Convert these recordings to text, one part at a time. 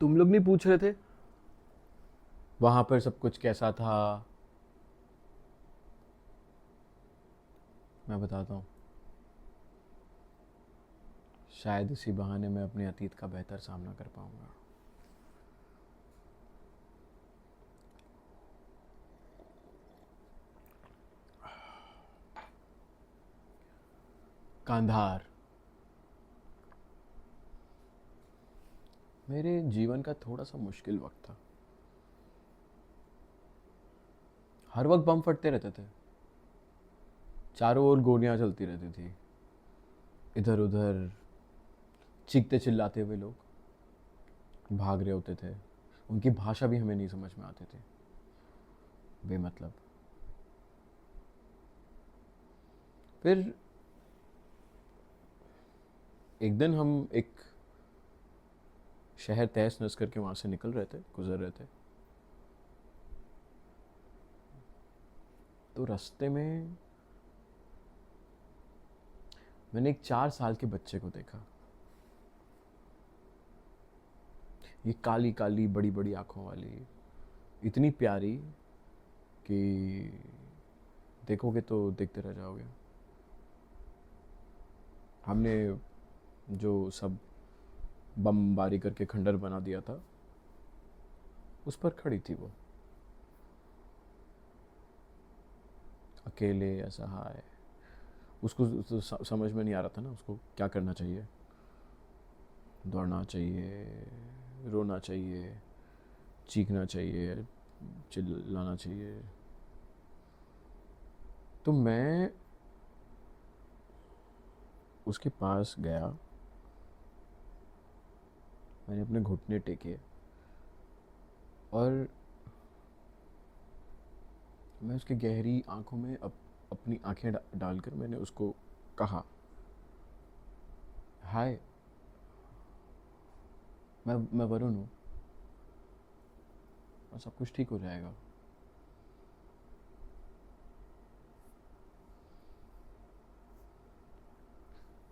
तुम लोग नहीं पूछ रहे थे वहां पर सब कुछ कैसा था? मैं बताता हूँ। शायद इसी बहाने मैं अपने अतीत का बेहतर सामना कर पाऊंगा। कांधार मेरे जीवन का थोड़ा सा मुश्किल वक्त था। हर वक्त बम फटते रहते थे, चारों ओर गोलियां चलती रहती थी, इधर उधर चीखते चिल्लाते हुए लोग भाग रहे होते थे। उनकी भाषा भी हमें नहीं समझ में आती थी, बेमतलब। फिर एक दिन हम एक शहर तहस नस करके वहां से निकल रहे थे, गुजर रहे थे। तो रास्ते में मैंने एक 4 साल के बच्चे को देखा। ये काली काली बड़ी बड़ी आंखों वाली, इतनी प्यारी कि देखोगे तो देखते रह जाओगे। हमने जो सब बमबारी करके खंडर बना दिया था, उस पर खड़ी थी वो, अकेले असहाय। उसको तो समझ में नहीं आ रहा था ना, उसको क्या करना चाहिए। दौड़ना चाहिए, रोना चाहिए, चीखना चाहिए, चिल्लाना चाहिए। तो मैं उसके पास गया, मैंने अपने घुटने टेके और मैं उसकी गहरी आंखों में अपनी आंखें डालकर मैंने उसको कहा, हाय, मैं वरुण हूँ और सब कुछ ठीक हो जाएगा।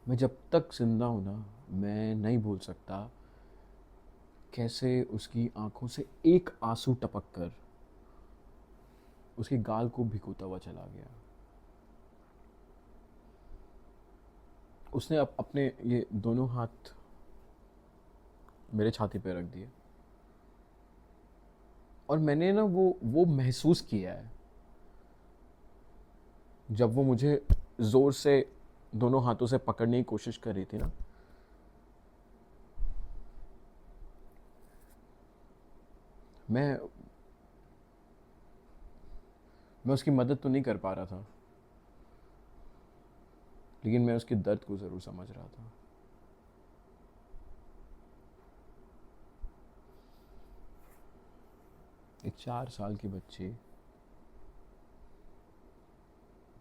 मैं जब तक जिंदा हूँ ना, मैं नहीं भूल सकता कैसे उसकी आंखों से एक आंसू टपक कर उसके गाल को भिगोता हुआ चला गया। उसने अपने ये दोनों हाथ मेरे छाती पे रख दिए और मैंने ना वो महसूस किया है जब वो मुझे जोर से दोनों हाथों से पकड़ने की कोशिश कर रही थी ना। मैं मैं उसकी मदद तो नहीं कर पा रहा था, लेकिन मैं उसके दर्द को जरूर समझ रहा था। एक 4 साल की बच्ची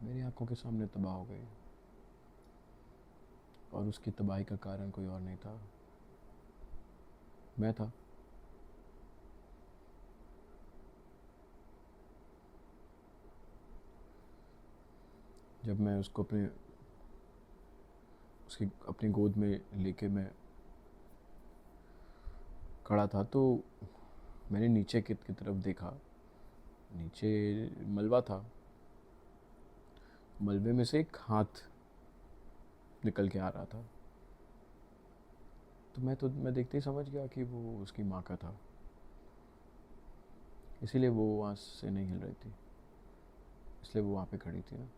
मेरी आंखों के सामने तबाह हो गई और उसकी तबाही का कारण कोई और नहीं था, मैं था। जब मैं उसको उसकी अपनी गोद में लेके मैं खड़ा था तो मैंने नीचे की तरफ देखा। नीचे मलबा था, मलबे में से एक हाथ निकल के आ रहा था। तो मैं देखते ही समझ गया कि वो उसकी माँ का था, इसीलिए वो वहाँ से नहीं हिल रही थी, इसलिए वो वहाँ पे खड़ी थी ना।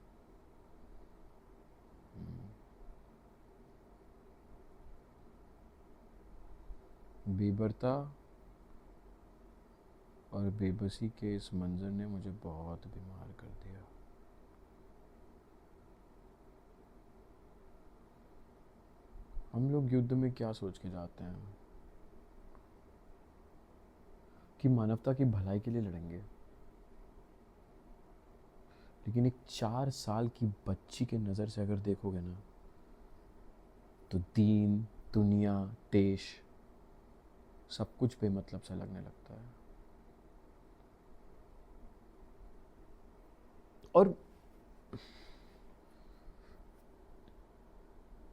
बेबरता और बेबसी के इस मंजर ने मुझे बहुत बीमार कर दिया। हम लोग युद्ध में क्या सोच के जाते हैं कि मानवता की भलाई के लिए लड़ेंगे, लेकिन एक 4 साल की बच्ची के नज़र से अगर देखोगे ना, तो दीन, दुनिया, देश, सब कुछ बेमतलब सा लगने लगता है। और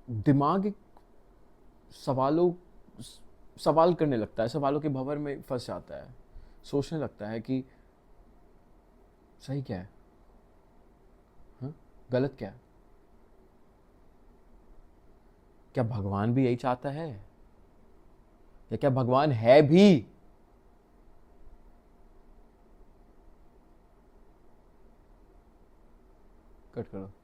दिमाग एक सवालों सवाल करने लगता है, सवालों के भंवर में फंस जाता है, सोचने लगता है कि सही क्या है, हाँ? गलत क्या है? क्या भगवान भी यही चाहता है, या क्या भगवान है भी? कट करो।